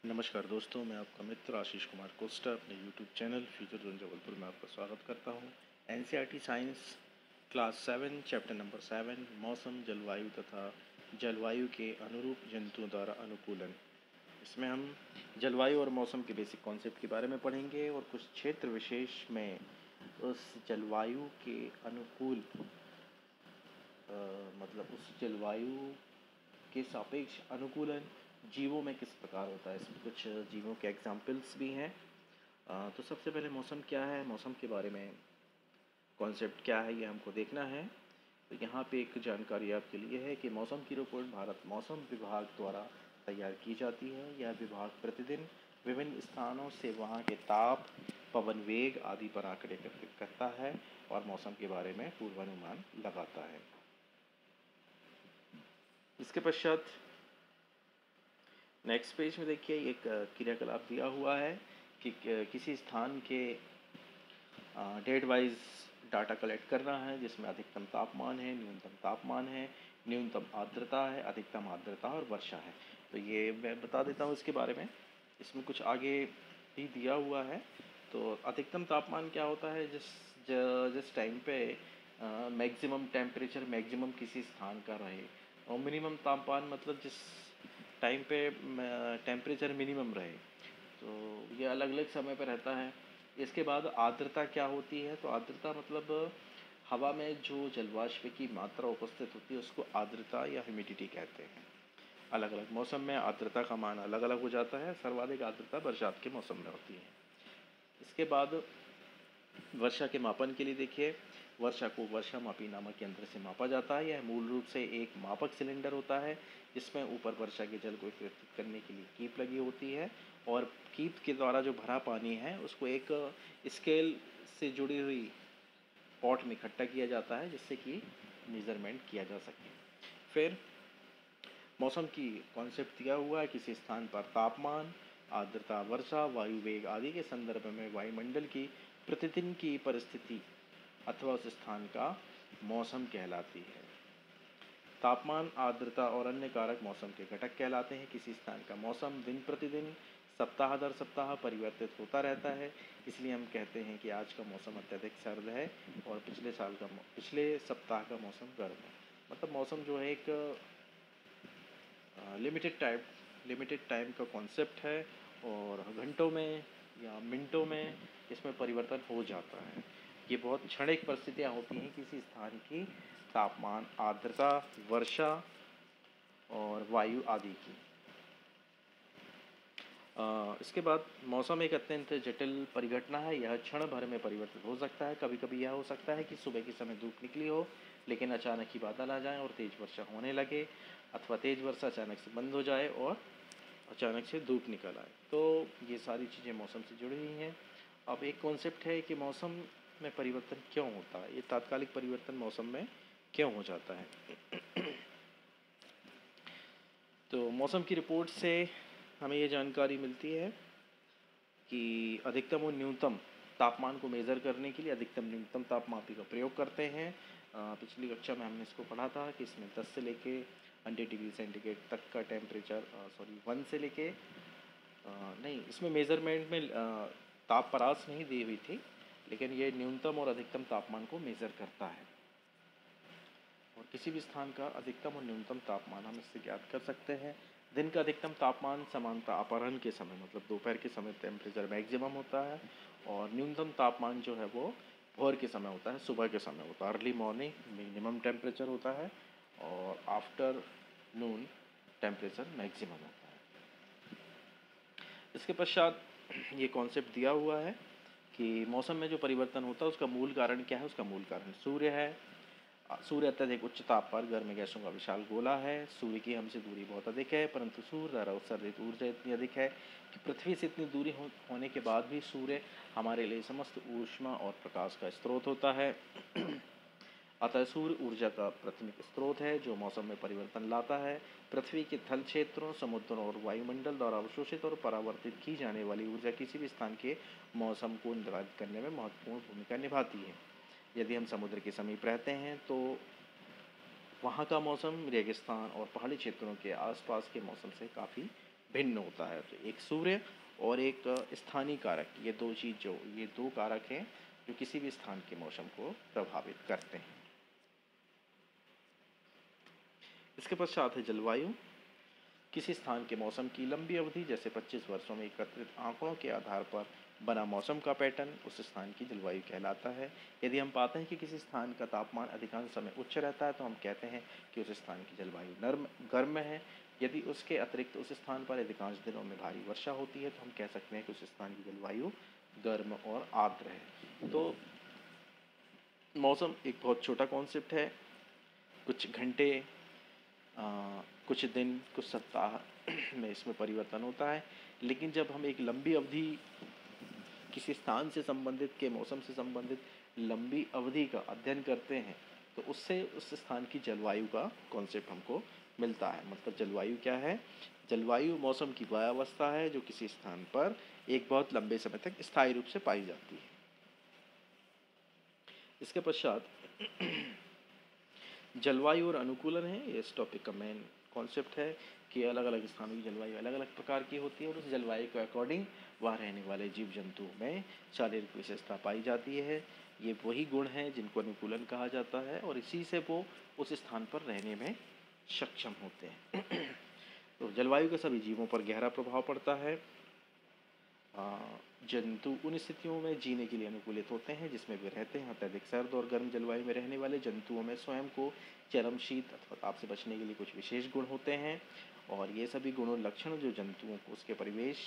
नमस्कार दोस्तों, मैं आपका मित्र आशीष कुमार कोस्टा अपने YouTube channel future zone Jabalpur में आपका स्वागत करता हूं। NCERT science class 7 chapter number 7 मौसम जलवायु तथा जलवायु के अनुरूप जंतुओं द्वारा अनुकूलन। इसमें हम जलवायु और मौसम के बेसिक कॉन्सेप्ट के बारे में पढ़ेंगे और कुछ क्षेत्र विशेष में उस जलवायु के अनुकूल उस जलवायु के सापेक्ष अनुकूलन जीवों में किस प्रकार होता है। इसमें कुछ जीवों के एग्जाम्पल्स भी हैं। तो सबसे पहले मौसम क्या है, मौसम के बारे में कॉन्सेप्ट क्या है, ये हमको देखना है। तो यहाँ पे एक जानकारी आपके लिए है कि मौसम की रिपोर्ट भारत मौसम विभाग द्वारा तैयार की जाती है। यह विभाग प्रतिदिन विभिन्न स्थानों से वहाँ के ताप, पवन वेग आदि पर आंकड़े एकत्रित करता है और मौसम के बारे में पूर्वानुमान लगाता है। इसके पश्चात नेक्स्ट पेज में देखिए एक क्रियाकलाप दिया हुआ है कि किसी स्थान के डेट वाइज डाटा कलेक्ट करना है, जिसमें अधिकतम तापमान है, न्यूनतम तापमान है, न्यूनतम आर्द्रता है, अधिकतम आर्द्रता और वर्षा है। तो ये मैं बता देता हूँ इसके बारे में। इसमें कुछ आगे भी दिया हुआ है। तो अधिकतम तापमान क्या होता है, जिस टाइम पे मैक्सिमम टेम्परेचर मैक्सिमम किसी स्थान का रहे, और मिनिमम तापमान मतलब जिस टाइम पे टेम्परेचर मिनिमम रहे। तो ये अलग अलग समय पर रहता है। इसके बाद आर्द्रता क्या होती है, तो आर्द्रता मतलब हवा में जो जलवाष्प की मात्रा उपस्थित होती है उसको आर्द्रता या ह्यूमिडिटी कहते हैं। अलग अलग मौसम में आर्द्रता का मान अलग अलग हो जाता है। सर्वाधिक आर्द्रता बरसात के मौसम में होती है। इसके बाद वर्षा के मापन के लिए देखिए, वर्षा को वर्षा मापी नामक यंत्र से मापा जाता है। यह मूल रूप से एक मापक सिलेंडर होता है जिसमें ऊपर वर्षा के जल को एकत्रित करने के लिए कीप लगी होती है, और कीप के द्वारा जो भरा पानी है उसको एक स्केल से जुड़ी हुई पॉट में इकट्ठा किया जाता है, जिससे कि मेजरमेंट किया जा सके। फिर मौसम की कॉन्सेप्ट दिया हुआ है, किसी स्थान पर तापमान, आर्द्रता, वर्षा, वायु वेग आदि के संदर्भ में वायुमंडल की प्रतिदिन की परिस्थिति अथवा उस स्थान का मौसम कहलाती है। तापमान, आर्द्रता और अन्य कारक मौसम के घटक कहलाते हैं। किसी स्थान का मौसम दिन प्रतिदिन, सप्ताह दर सप्ताह परिवर्तित होता रहता है। इसलिए हम कहते हैं कि आज का मौसम अत्यधिक सर्द है और पिछले सप्ताह का मौसम गर्म है। मतलब मौसम जो है एक लिमिटेड टाइम का कॉन्सेप्ट है, और घंटों में या मिनटों में इसमें परिवर्तन हो जाता है। ये बहुत क्षणिक परिस्थितियाँ होती हैं किसी स्थान की तापमान, आर्द्रता, वर्षा और वायु आदि की। इसके बाद मौसम एक अत्यंत जटिल परिघटना है। यह क्षण भर में परिवर्तित हो सकता है। कभी कभी यह हो सकता है कि सुबह के समय धूप निकली हो, लेकिन अचानक ही बादल आ जाएं और तेज़ वर्षा होने लगे, अथवा तेज़ वर्षा अचानक से बंद हो जाए और अचानक से धूप निकल आए। तो ये सारी चीज़ें मौसम से जुड़ी हुई हैं। अब एक कॉन्सेप्ट है कि मौसम में परिवर्तन क्यों होता है, ये तात्कालिक परिवर्तन मौसम में क्यों हो जाता है। तो मौसम की रिपोर्ट से हमें ये जानकारी मिलती है कि अधिकतम और न्यूनतम तापमान को मेज़र करने के लिए अधिकतम न्यूनतम तापमापी का प्रयोग करते हैं। पिछली कक्षा में हमने इसको पढ़ा था कि इसमें 10 से लेके 100 डिग्री सेंटीग्रेड तक का टेम्परेचर 1 से लेके नहीं, इसमें मेज़रमेंट में तापपरास नहीं दी हुई थी, लेकिन ये न्यूनतम और अधिकतम तापमान को मेज़र करता है। और किसी भी स्थान का अधिकतम और न्यूनतम तापमान हम इससे ज्ञात कर सकते हैं। दिन का अधिकतम तापमान सामान्यतः अपराह्न के समय मतलब दोपहर के समय टेम्परेचर मैक्सिमम होता है, और न्यूनतम तापमान जो है वो भोर के समय होता है, सुबह के समय होता है। अर्ली मॉर्निंग मिनिमम टेम्परेचर होता है और आफ्टर नून टेम्परेचर मैक्सिमम होता है। इसके पश्चात ये कॉन्सेप्ट दिया हुआ है कि मौसम में जो परिवर्तन होता है उसका मूल कारण क्या है। उसका मूल कारण सूर्य है। सूर्य अत्यधिक उच्च ताप पर गर्म गैसों का विशाल गोला है। सूर्य की हमसे दूरी बहुत अधिक है, परंतु सूर्य द्वारा उत्सर्जित ऊर्जा इतनी अधिक है कि पृथ्वी से इतनी दूरी होने के बाद भी सूर्य हमारे लिए समस्त ऊष्मा और प्रकाश का स्रोत होता है। अतः सूर्य ऊर्जा का प्राथमिक स्रोत है जो मौसम में परिवर्तन लाता है। पृथ्वी के थल क्षेत्रों, समुद्रों और वायुमंडल द्वारा अवशोषित और परावर्तित की जाने वाली ऊर्जा किसी भी स्थान के मौसम को निर्धारित करने में महत्वपूर्ण भूमिका निभाती है। यदि हम समुद्र के समीप रहते हैं तो वहाँ का मौसम रेगिस्तान और पहाड़ी क्षेत्रों के आसपास के मौसम से काफ़ी भिन्न होता है। तो एक सूर्य और एक स्थानीय कारक, ये दो कारक हैं जो किसी भी स्थान के मौसम को प्रभावित करते हैं। इसके पश्चात है जलवायु। किसी स्थान के मौसम की लंबी अवधि जैसे 25 वर्षों में एकत्रित आंकड़ों के आधार पर बना मौसम का पैटर्न उस स्थान की जलवायु कहलाता है। यदि हम पाते हैं कि किसी स्थान का तापमान अधिकांश समय उच्च रहता है तो हम कहते हैं कि उस स्थान की जलवायु गर्म है। यदि उसके अतिरिक्त उस स्थान पर अधिकांश दिनों में भारी वर्षा होती है तो हम कह सकते हैं कि उस स्थान की जलवायु गर्म और आर्द्र है। तो मौसम एक बहुत छोटा कॉन्सेप्ट है। कुछ घंटे, कुछ दिन, कुछ सप्ताह में इसमें परिवर्तन होता है। लेकिन जब हम एक लंबी अवधि किसी स्थान से संबंधित के मौसम से संबंधित लंबी अवधि का अध्ययन करते हैं तो उससे उस स्थान की जलवायु का कॉन्सेप्ट हमको मिलता है। मतलब जलवायु क्या है? जलवायु मौसम की वह अवस्था है जो किसी स्थान पर एक बहुत लंबे समय तक स्थायी रूप से पाई जाती है। इसके पश्चात जलवायु और अनुकूलन है। ये इस टॉपिक का मेन कॉन्सेप्ट है कि अलग अलग स्थानों की जलवायु अलग अलग प्रकार की होती है और उस जलवायु के अकॉर्डिंग वहाँ रहने वाले जीव जंतुओं में शारीरिक विशेषता पाई जाती है। ये वही गुण हैं जिनको अनुकूलन कहा जाता है और इसी से वो उस स्थान पर रहने में सक्षम होते हैं। तो जलवायु का सभी जीवों पर गहरा प्रभाव पड़ता है। जंतु उन स्थितियों में जीने के लिए अनुकूलित होते हैं जिसमें वे रहते हैं। अत्यधिक सर्द और गर्म जलवायु में रहने वाले जंतुओं में स्वयं को चरम शीत अथवा ताप से बचने के लिए कुछ विशेष गुण होते हैं और ये सभी गुण और लक्षण जो जंतुओं को उसके परिवेश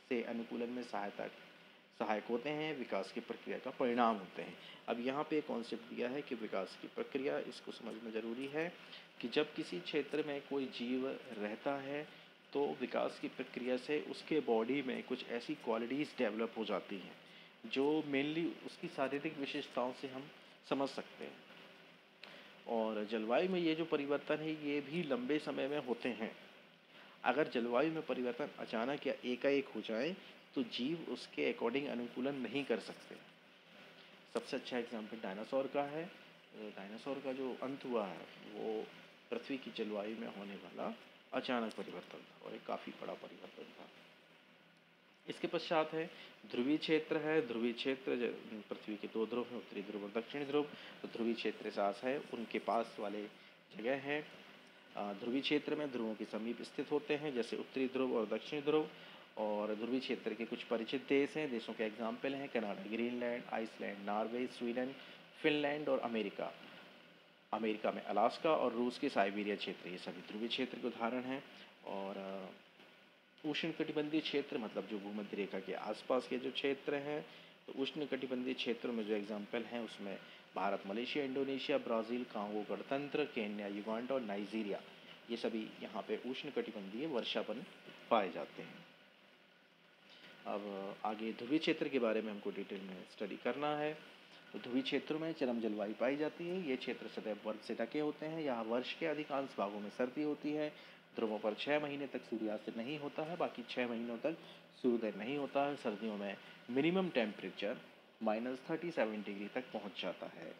से अनुकूलन में सहायक होते हैं, विकास की प्रक्रिया का परिणाम होते हैं। अब यहाँ पे कॉन्सेप्ट दिया है कि विकास की प्रक्रिया, इसको समझना जरूरी है कि जब किसी क्षेत्र में कोई जीव रहता है तो विकास की प्रक्रिया से उसके बॉडी में कुछ ऐसी क्वालिटीज़ डेवलप हो जाती हैं जो मेनली उसकी शारीरिक विशेषताओं से हम समझ सकते हैं। और जलवायु में ये जो परिवर्तन है ये भी लंबे समय में होते हैं। अगर जलवायु में परिवर्तन अचानक या एकाएक हो जाए तो जीव उसके अकॉर्डिंग अनुकूलन नहीं कर सकते। सबसे अच्छा एग्जाम्पल डायनासोर का है। डायनासोर का जो अंत हुआ है वो पृथ्वी की जलवायु में होने वाला अचानक परिवर्तन था और एक काफ़ी बड़ा परिवर्तन था। इसके पश्चात है ध्रुवीय क्षेत्र है। ध्रुवीय क्षेत्र पृथ्वी के दो ध्रुव हैं, उत्तरी ध्रुव और दक्षिणी ध्रुव। तो ध्रुवीय क्षेत्र सास है उनके पास वाले जगह हैं। ध्रुवीय क्षेत्र में ध्रुवों के समीप स्थित होते हैं जैसे उत्तरी ध्रुव और दक्षिणी ध्रुव। और ध्रुवीय क्षेत्र के कुछ परिचित देश हैं। देशों के एग्जाम्पल हैं Canada, Greenland, Iceland, Norway, Sweden, Finland और अमेरिका। अमेरिका में अलास्का और रूस के साइबेरिया क्षेत्र, ये सभी ध्रुवीय क्षेत्र के उदाहरण हैं। और उष्णकटिबंधीय क्षेत्र मतलब जो भूमध्य रेखा के आसपास के जो क्षेत्र हैं, तो उष्णकटिबंधीय क्षेत्रों में जो एग्जाम्पल हैं उसमें Bharat, Malaysia, Indonesia, Brazil, Congo गणतंत्र, केन्या, युगांडा और नाइजीरिया, ये सभी यहाँ पे उष्णकटिबंधीय वर्षावन पाए जाते हैं। अब आगे ध्रुवीय क्षेत्र के बारे में हमको डिटेल में स्टडी करना है। तो ध्रुवीय क्षेत्रों में चरम जलवायु पाई जाती है। ये क्षेत्र सदैव बर्फ से ढके होते हैं। यहाँ वर्ष के अधिकांश भागों में सर्दी होती है। ध्रुवों पर 6 महीने तक सूर्यास्त नहीं होता है, बाकी 6 महीनों तक सूर्योदय नहीं होता है। सर्दियों में मिनिमम टेम्परेचर -37 डिग्री तक पहुँच जाता है।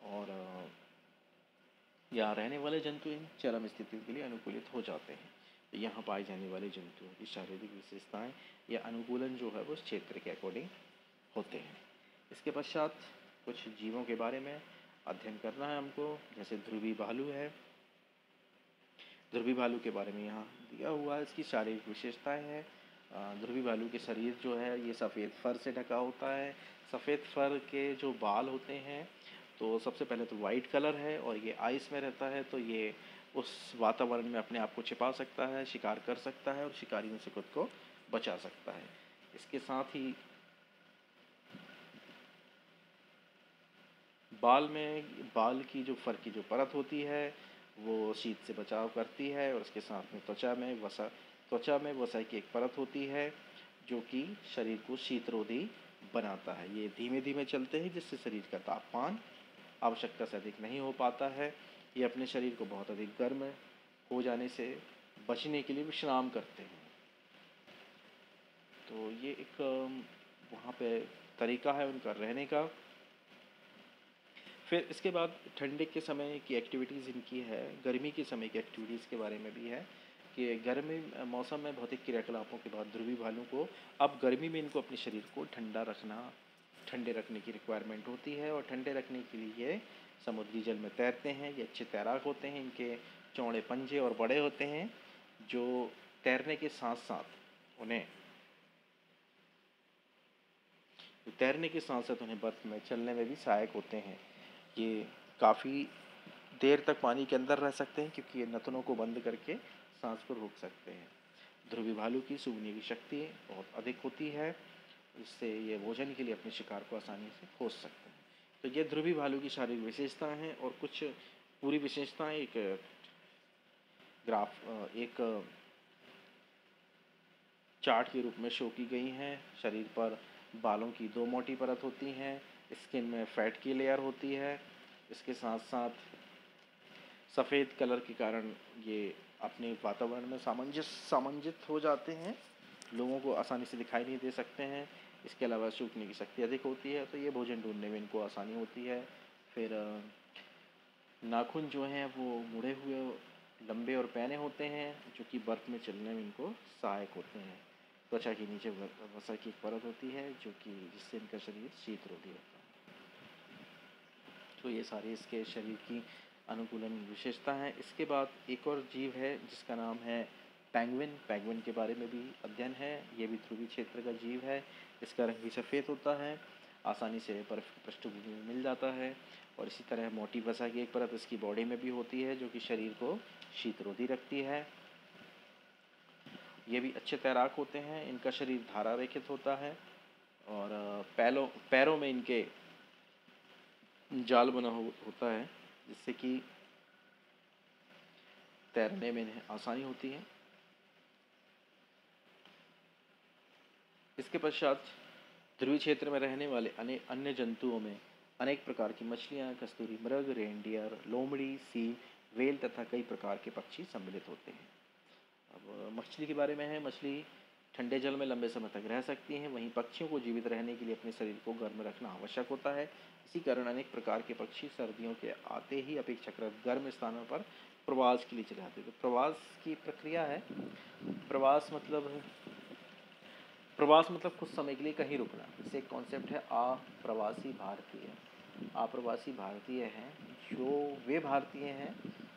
और यहाँ रहने वाले जंतु इन चरम स्थितियों के लिए अनुकूलित हो जाते हैं। तो यहाँ पाए जाने वाले जंतुओं की शारीरिक विशेषताएं या अनुकूलन जो है वो उस क्षेत्र के अकॉर्डिंग होते हैं। इसके पश्चात कुछ जीवों के बारे में अध्ययन करना है हमको, जैसे ध्रुवीय भालू है। ध्रुवीय भालू के बारे में यहाँ दिया हुआ है, इसकी शारीरिक विशेषताएं हैं। ध्रुवीय भालू के शरीर जो है ये सफ़ेद फर से ढका होता है। सफ़ेद फर के जो बाल होते हैं तो सबसे पहले तो वाइट कलर है और ये आइस में रहता है, तो ये उस वातावरण में अपने आप को छिपा सकता है, शिकार कर सकता है और शिकारियों से खुद को बचा सकता है। इसके साथ ही बाल की जो फर की जो परत होती है वो शीत से बचाव करती है और उसके साथ में त्वचा में वसा की एक परत होती है जो कि शरीर को शीतरोधी बनाता है। ये धीमे धीमे चलते हैं जिससे शरीर का तापमान आवश्यकता से अधिक नहीं हो पाता है। ये अपने शरीर को बहुत अधिक गर्म हो जाने से बचने के लिए विश्राम करते हैं। तो ये एक वहाँ पे तरीका है उनका रहने का। फिर इसके बाद ठंडे के समय की एक्टिविटीज़ इनकी है, गर्मी के समय की एक्टिविटीज़ के बारे में भी है कि गर्मी मौसम में भौतिक क्रियाकलापों के बाद ध्रुवी भालू को अब गर्मी में इनको अपने शरीर को ठंडे रखने की रिक्वायरमेंट होती है, और ठंडे रखने के लिए समुद्री जल में तैरते हैं। ये अच्छे तैराक होते हैं, इनके चौड़े पंजे और बड़े होते हैं, जो तैरने के साथ साथ उन्हें बर्फ में चलने में भी सहायक होते हैं। ये काफ़ी देर तक पानी के अंदर रह सकते हैं, क्योंकि ये नथनों को बंद करके सांस को रोक सकते हैं। ध्रुवी भालू की सूंघने की शक्ति बहुत अधिक होती है, इससे ये भोजन के लिए अपने शिकार को आसानी से खोज सकते हैं। तो ये ध्रुवी भालू की शारीरिक विशेषताएं हैं, और कुछ पूरी विशेषताएं एक चार्ट के रूप में शो की गई हैं। शरीर पर बालों की 2 मोटी परत होती हैं, स्किन में फैट की लेयर होती है। इसके साथ साथ सफ़ेद कलर के कारण ये अपने वातावरण में सामंजित हो जाते हैं, लोगों को आसानी से दिखाई नहीं दे सकते हैं। इसके अलावा सूखने की शक्ति अधिक होती है, तो ये भोजन ढूंढने में इनको आसानी होती है। फिर नाखून जो हैं वो मुड़े हुए लंबे और पैने होते हैं, जो कि बर्फ़ में चलने में इनको सहायक होते हैं। त्वचा के नीचे वसा की एक परत होती है, जो कि जिससे इनका शरीर शीतरोधी होता है। तो ये सारी इसके शरीर की अनुकूलन विशेषता है। इसके बाद एक और जीव है जिसका नाम है पेंगुइन। पेंगुइन के बारे में भी अध्ययन है। ये भी ध्रुवीय क्षेत्र का जीव है। इसका रंग भी सफ़ेद होता है, आसानी से बर्फ़ की पृष्ठभूमि में मिल जाता है, और इसी तरह मोटी वसा की एक परत इसकी बॉडी में भी होती है, जो कि शरीर को शीतरोधी रखती है। ये भी अच्छे तैराक होते हैं। इनका शरीर धारा रेखित होता है, और पैरों में इनके जाल बना होता है, जिससे कि तैरने में इन्हें आसानी होती है। इसके पश्चात ध्रुवीय क्षेत्र में रहने वाले अन्य जंतुओं में अनेक प्रकार की मछलियाँ, कस्तूरी मृग, रेनडियर, लोमड़ी, सील, व्हेल तथा कई प्रकार के पक्षी सम्मिलित होते हैं। अब मछली के बारे में है। मछली ठंडे जल में लंबे समय तक रह सकती हैं, वहीं पक्षियों को जीवित रहने के लिए अपने शरीर को गर्म रखना आवश्यक होता है। इसी कारण अनेक प्रकार के पक्षी सर्दियों के आते ही अपेक्षाकृत गर्म स्थानों पर प्रवास के लिए चले जाते हैं। तो प्रवास की प्रक्रिया है। प्रवास मतलब कुछ समय के लिए कहीं रुकना। जैसे एक कॉन्सेप्ट है अप्रवासी भारतीय। अप्रवासी भारतीय हैं जो वे भारतीय हैं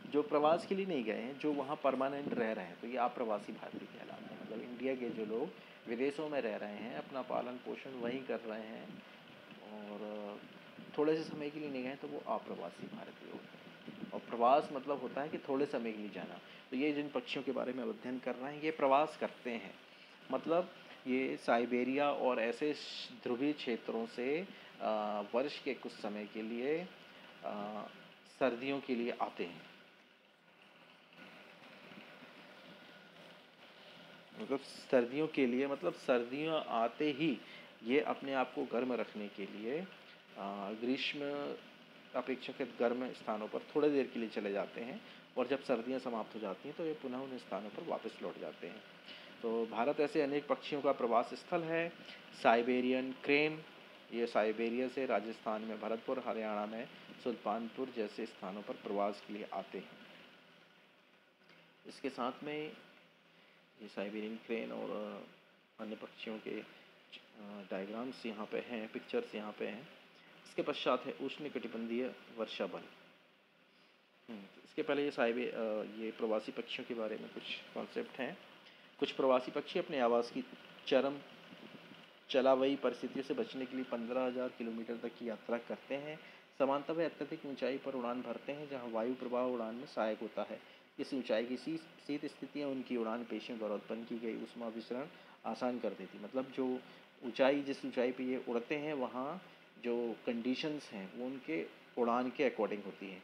जो प्रवास के लिए नहीं गए हैं, जो वहाँ परमानेंट रह रहे हैं, तो ये अप्रवासी भारतीय कहलाते हैं। मतलब इंडिया के जो लोग विदेशों में रह रहे हैं, अपना पालन पोषण वहीं कर रहे हैं, और थोड़े से समय के लिए नहीं गए, तो वो अप्रवासी भारतीय होते हैं। और प्रवास मतलब होता है कि थोड़े समय के लिए जाना। तो ये जिन पक्षियों के बारे में अध्ययन कर रहे हैं, ये प्रवास करते हैं। मतलब ये साइबेरिया और ऐसे ध्रुवीय क्षेत्रों से वर्ष के कुछ समय के लिए सर्दियों के लिए आते हैं। मतलब सर्दियों के लिए, मतलब सर्दियाँ आते ही ये अपने आप को गर्म रखने के लिए ग्रीष्म अपेक्षाकृत गर्म स्थानों पर थोड़ी देर के लिए चले जाते हैं, और जब सर्दियाँ समाप्त हो जाती हैं तो ये पुनः उन स्थानों पर वापस लौट जाते हैं। तो भारत ऐसे अनेक पक्षियों का प्रवास स्थल है। साइबेरियन क्रेन, ये साइबेरिया से राजस्थान में भरतपुर, हरियाणा में सुल्तानपुर जैसे स्थानों पर प्रवास के लिए आते हैं। इसके साथ में ये साइबेरियन क्रेन और अन्य पक्षियों के डायग्राम्स यहाँ पे हैं, पिक्चर्स यहाँ पे हैं। इसके पश्चात है उष्णकटिबंधीय वर्षा बल। इसके पहले ये प्रवासी पक्षियों के बारे में कुछ कॉन्सेप्ट हैं। कुछ प्रवासी पक्षी अपने आवास की चरम चलावई परिस्थितियों से बचने के लिए 15,000 किलोमीटर तक की यात्रा करते हैं। सामान्यतः वे अत्यधिक ऊंचाई पर उड़ान भरते हैं, जहां वायु प्रवाह उड़ान में सहायक होता है। इस ऊंचाई की शीत स्थितियाँ उनकी उड़ान पेशियों द्वारा उत्पन्न की गई ऊष्मा विसरण आसान कर देती। मतलब जो जिस ऊंचाई पर ये उड़ते हैं, वहाँ जो कंडीशंस हैं वो उनके उड़ान के अकॉर्डिंग होती हैं।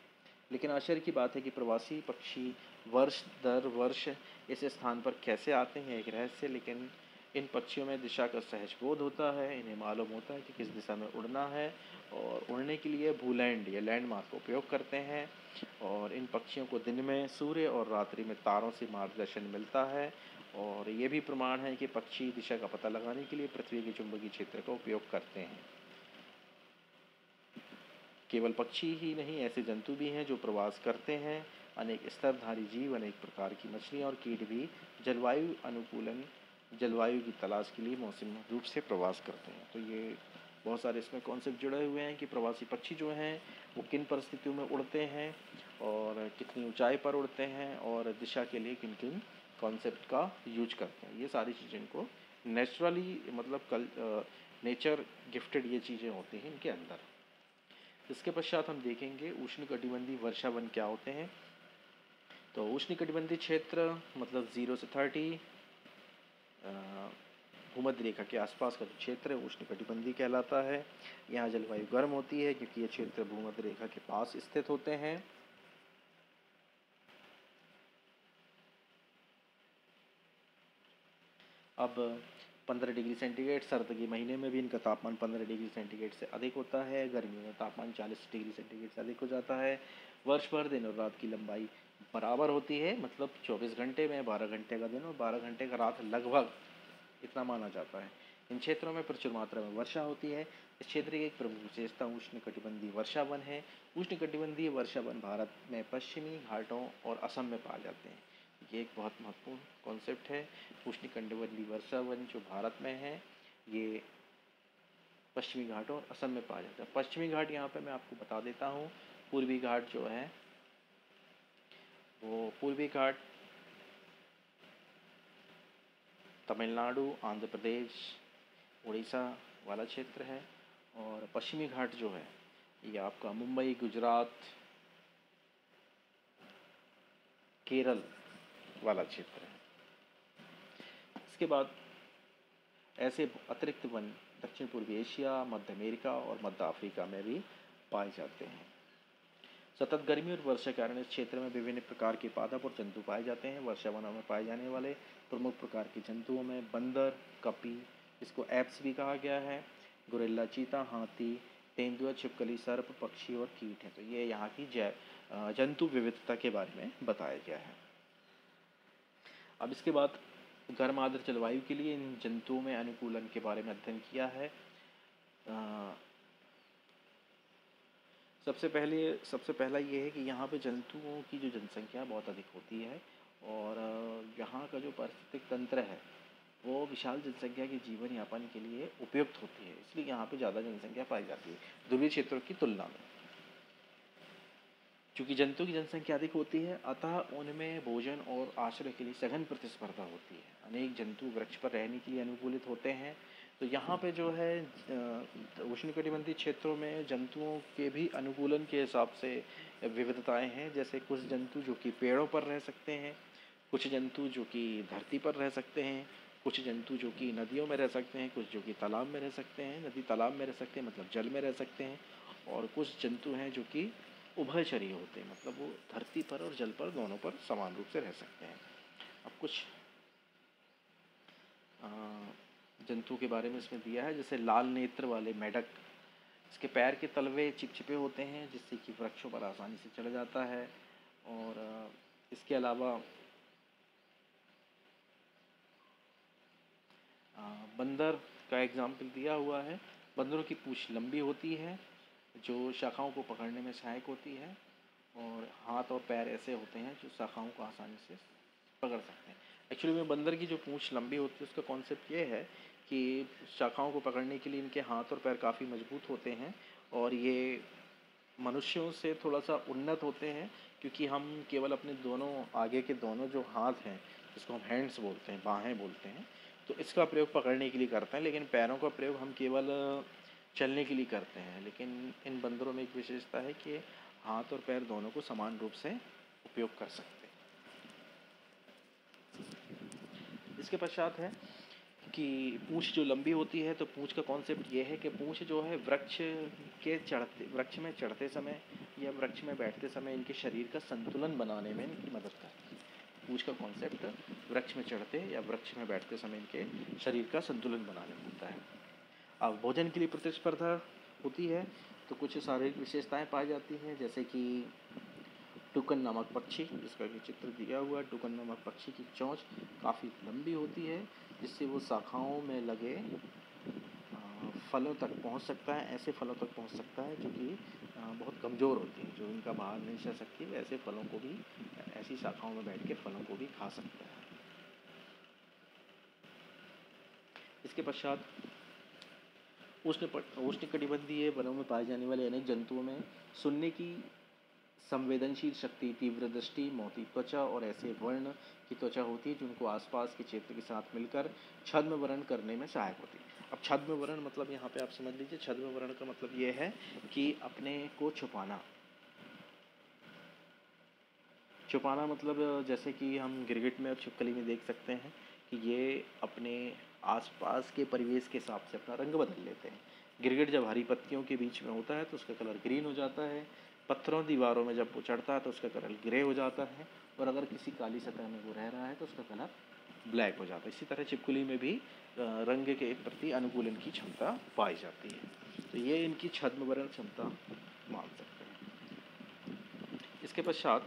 लेकिन आश्चर्य की बात है कि प्रवासी पक्षी वर्ष दर वर्ष इस स्थान पर कैसे आते हैं, एक रहस्य। लेकिन इन पक्षियों में दिशा का सहज बोध होता है। इन्हें मालूम होता है कि किस दिशा में उड़ना है, और उड़ने के लिए भूलैंड या लैंडमार्क का उपयोग करते हैं। और इन पक्षियों को दिन में सूर्य और रात्रि में तारों से मार्गदर्शन मिलता है। और ये भी प्रमाण है कि पक्षी दिशा का पता लगाने के लिए पृथ्वी के चुंबकीय क्षेत्र का उपयोग करते हैं। केवल पक्षी ही नहीं, ऐसे जंतु भी हैं जो प्रवास करते हैं। अनेक स्तरधारी जीव, अनेक प्रकार की मछलियाँ और कीट भी जलवायु अनुकूलन, जलवायु की तलाश के लिए मौसमी रूप से प्रवास करते हैं। तो ये बहुत सारे इसमें कॉन्सेप्ट जुड़े हुए हैं कि प्रवासी पक्षी जो हैं वो किन परिस्थितियों में उड़ते हैं और कितनी ऊंचाई पर उड़ते हैं और दिशा के लिए किन किन कॉन्सेप्ट का यूज करते हैं। ये सारी चीज़ें इनको नेचुरली मतलब नेचर गिफ्टेड ये चीज़ें होती हैं इनके अंदर। इसके पश्चात हम देखेंगे उष्णकटिबंधीय वर्षावन क्या होते हैं। तो उष्णकटिबंधीय क्षेत्र मतलब 0 से 30 भूमध्य रेखा के आसपास का जो क्षेत्र है उष्णकटिबंधीय कहलाता है। यहाँ जलवायु गर्म होती है क्योंकि ये क्षेत्र भूमध्य रेखा के पास स्थित होते हैं। अब 15 डिग्री सेंटीग्रेड सर्द के महीने में भी इनका तापमान 15 डिग्री सेंटीग्रेड से अधिक होता है। गर्मियों में तापमान 40 डिग्री सेंटीग्रेड से अधिक हो जाता है। वर्ष भर दिन और रात की लंबाई बराबर होती है, मतलब 24 घंटे में 12 घंटे का दिन और 12 घंटे का रात लगभग इतना माना जाता है। इन क्षेत्रों में प्रचुर मात्रा में वर्षा होती है। इस क्षेत्र की एक प्रमुख विशेषता उष्णकटिबंधीय वर्षावन है। उष्णकटिबंधीय वर्षावन भारत में पश्चिमी घाटों और असम में पाए जाते हैं। ये एक बहुत महत्वपूर्ण कॉन्सेप्ट है। उष्णकटिबंधीय वर्षावन जो भारत में है ये पश्चिमी घाटों और असम में पाया जाता है। पश्चिमी घाट यहाँ पे मैं आपको बता देता हूँ। पूर्वी घाट जो है वो पूर्वी घाट तमिलनाडु, आंध्र प्रदेश, उड़ीसा वाला क्षेत्र है और पश्चिमी घाट जो है ये आपका मुंबई, गुजरात, केरल वाला क्षेत्र है। इसके बाद ऐसे अतिरिक्त वन दक्षिण पूर्वी एशिया, मध्य अमेरिका और मध्य अफ्रीका में भी पाए जाते हैं। सतत गर्मी और वर्षा के कारण इस क्षेत्र में विभिन्न प्रकार के पादप और जंतु पाए जाते हैं। वर्षावनों में पाए जाने वाले प्रमुख प्रकार के जंतुओं में बंदर, कपी, इसको एप्स भी कहा गया है, गोरिल्ला, चीता, हाथी, तेंदुआ, छिपकली, सर्प, पक्षी और कीट हैं। तो ये यहाँ की जंतु विविधता के बारे में बताया गया है। अब इसके बाद गर्म आर्द्र जलवायु के लिए इन जंतुओं में अनुकूलन के बारे में अध्ययन किया है। सबसे पहला ये है कि यहाँ पे जंतुओं की जो जनसंख्या बहुत अधिक होती है और यहाँ का जो पारिस्थितिक तंत्र है वो विशाल जनसंख्या के जीवन यापन के लिए उपयुक्त होती है, इसलिए यहाँ पे ज़्यादा जनसंख्या पाई जाती है ध्रुवीय क्षेत्रों की तुलना में। चूँकि जंतुओं की जनसंख्या अधिक होती है अतः उनमें भोजन और आश्रय के लिए सघन प्रतिस्पर्धा होती है। अनेक जंतु वृक्ष पर रहने के लिए अनुकूलित होते हैं। तो यहाँ पे जो है उष्णकटिबंधीय क्षेत्रों में जंतुओं के भी अनुकूलन के हिसाब से विविधताएं हैं। जैसे कुछ जंतु जो कि पेड़ों पर रह सकते हैं, कुछ जंतु जो कि धरती पर रह सकते हैं, कुछ जंतु जो कि नदियों में रह सकते हैं, कुछ जो कि तालाब में रह सकते हैं, नदी तालाब में रह सकते हैं मतलब जल में रह सकते हैं, और कुछ जंतु हैं जो कि उभयचरीय होते हैं मतलब वो धरती पर और जल पर दोनों पर समान रूप से रह सकते हैं। अब कुछ जंतु के बारे में इसमें दिया है, जैसे लाल नेत्र वाले मेढक, इसके पैर के तलवे चिपचिपे होते हैं जिससे कि वृक्षों पर आसानी से चढ़ जाता है। और इसके अलावा बंदर का एग्जाम्पल दिया हुआ है। बंदरों की पूंछ लंबी होती है जो शाखाओं को पकड़ने में सहायक होती है और हाथ और पैर ऐसे होते हैं जो शाखाओं को आसानी से पकड़ सकते हैं। एक्चुअली में बंदर की जो पूंछ लंबी होती है उसका कॉन्सेप्ट ये है कि शाखाओं को पकड़ने के लिए इनके हाथ और पैर काफ़ी मजबूत होते हैं और ये मनुष्यों से थोड़ा सा उन्नत होते हैं क्योंकि हम केवल अपने दोनों आगे के दोनों जो हाथ हैं जिसको हम हैंड्स बोलते हैं, बाहें बोलते हैं, तो इसका प्रयोग पकड़ने के लिए करते हैं, लेकिन पैरों का प्रयोग हम केवल चलने के लिए करते हैं। लेकिन इन बंदरों में एक विशेषता है कि हाथ और पैर दोनों को समान रूप से उपयोग कर सकते हैं। इसके पश्चात है कि पूंछ जो लंबी होती है, तो पूंछ का कॉन्सेप्ट ये है कि पूंछ जो है वृक्ष में चढ़ते समय या वृक्ष में बैठते समय इनके शरीर का संतुलन बनाने में इनकी मदद करती है। पूंछ का कॉन्सेप्ट वृक्ष में चढ़ते या वृक्ष में बैठते समय इनके शरीर का संतुलन बनाने में होता है। अब भोजन के लिए प्रतिस्पर्धा होती है तो कुछ शारीरिक विशेषताएं पाई जाती हैं, जैसे कि टुकन नामक पक्षी, जिसका भी चित्र दिया हुआ है। टुकन नामक पक्षी की चोंच काफ़ी लंबी होती है जिससे वो शाखाओं में लगे फलों तक पहुंच सकता है, ऐसे फलों तक पहुंच सकता है जो कि बहुत कमज़ोर होती हैं, जो इनका बाहर नहीं सह सकती, ऐसे फलों को भी ऐसी शाखाओं में बैठ के फलों को भी खा सकता है। इसके पश्चात उष्णकटिबंधीय वनों में पाए जाने वाले अनेक जंतुओं में सुनने की संवेदनशील शक्ति, तीव्र दृष्टि, मोटी त्वचा और ऐसे वर्ण की त्वचा होती है जिनको आसपास के क्षेत्र के साथ मिलकर छद्म वर्ण करने में सहायक होती है। अब छद्म वर्ण मतलब यहाँ पे आप समझ लीजिए, छद्म वर्ण का मतलब ये है कि अपने को छुपाना। छुपाना मतलब जैसे कि हम गिरगिट में और छिपकली में देख सकते हैं कि ये अपने आसपास के परिवेश के हिसाब से अपना रंग बदल लेते हैं। गिरगिट जब हरी पत्तियों के बीच में होता है तो उसका कलर ग्रीन हो जाता है, पत्थरों दीवारों में जब वो चढ़ता है तो उसका कलर ग्रे हो जाता है, और अगर किसी काली सतह में वो रह रहा है तो उसका कलर ब्लैक हो जाता है। इसी तरह छिपकली में भी रंग के प्रति अनुकूलन की क्षमता पाई जाती है। तो ये इनकी छद्मवर्ण क्षमता मान सकते हैं। इसके पश्चात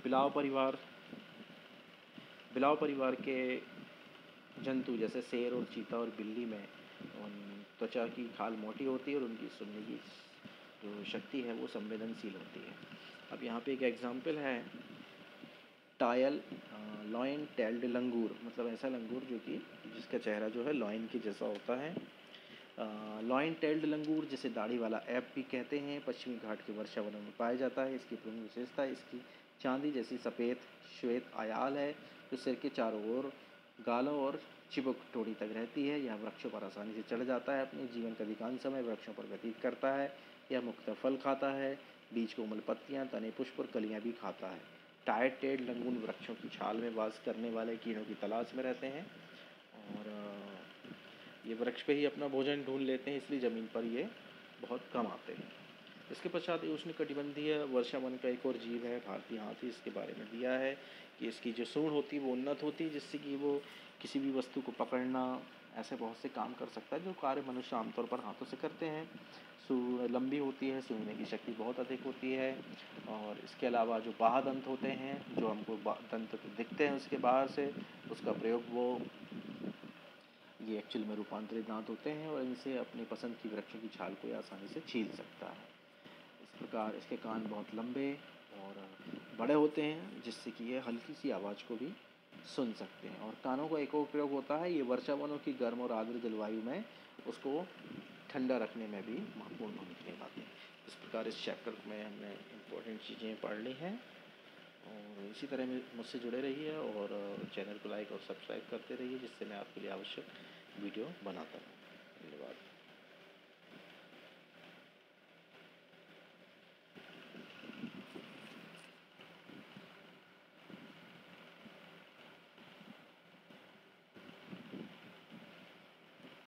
बिलाव परिवार के जंतु जैसे शेर और चीता और बिल्ली में त्वचा की खाल मोटी होती है और उनकी सुनने की जो शक्ति है वो संवेदनशील होती है। अब यहाँ पे एक एग्जाम्पल है, लॉयन टेल्ड लंगूर, मतलब ऐसा लंगूर जो कि जिसका चेहरा जो है लॉयन के जैसा होता है। लॉयन टेल्ड लंगूर, जिसे दाढ़ी वाला ऐप भी कहते हैं, पश्चिमी घाट के वर्षा वनों में पाया जाता है। इसकी प्रमुख विशेषता इसकी चांदी जैसी सफ़ेद श्वेत आयाल है जो सिर के चारों ओर गालों और चिबुक टोड़ी तक रहती है। यह वृक्षों पर आसानी से चढ़ जाता है, अपने जीवन का अधिकांश समय वृक्षों पर व्यतीत करता है। यह मुख्यतः फल खाता है, बीज कोमल पत्तियां, तने, पुष्प और कलियां भी खाता है। टायर टेल्ड लंगूर वृक्षों की छाल में वास करने वाले कीड़ों की तलाश में रहते हैं और ये वृक्ष पे ही अपना भोजन ढूंढ लेते हैं, इसलिए ज़मीन पर ये बहुत कम आते हैं। इसके पश्चात उष्णकटिबंधीय वर्षा वन का एक और जीव है भारतीय हाथी। इसके बारे में दिया है कि इसकी जो सूंड होती है वो उन्नत होती है, जिससे कि वो किसी भी वस्तु को पकड़ना, ऐसे बहुत से काम कर सकता है जो कार्य मनुष्य आमतौर पर हाथों से करते हैं। सूंड लंबी होती है, सूंघने की शक्ति बहुत अधिक होती है, और इसके अलावा जो बाह्य दंत होते हैं, जो हमको दंत दिखते हैं उसके बाहर से, उसका प्रयोग ये एक्चुअल में रूपांतरित दांत होते हैं और इनसे अपनी पसंद की वृक्षों की छाल को आसानी से छील सकता है। इस प्रकार इसके कान बहुत लंबे और बड़े होते हैं, जिससे कि ये हल्की सी आवाज़ को भी सुन सकते हैं। और कानों का एक और प्रयोग होता है, ये वर्षा वनों की गर्म और आर्द्र जलवायु में उसको ठंडा रखने में भी महत्वपूर्ण भूमिका निभाते हैं। इस प्रकार इस चैप्टर में हमने इम्पोर्टेंट चीज़ें पढ़ ली हैं, और इसी तरह मुझसे जुड़े रहिए और चैनल को लाइक और सब्सक्राइब करते रहिए, जिससे मैं आपके लिए आवश्यक वीडियो बनाता हूँ।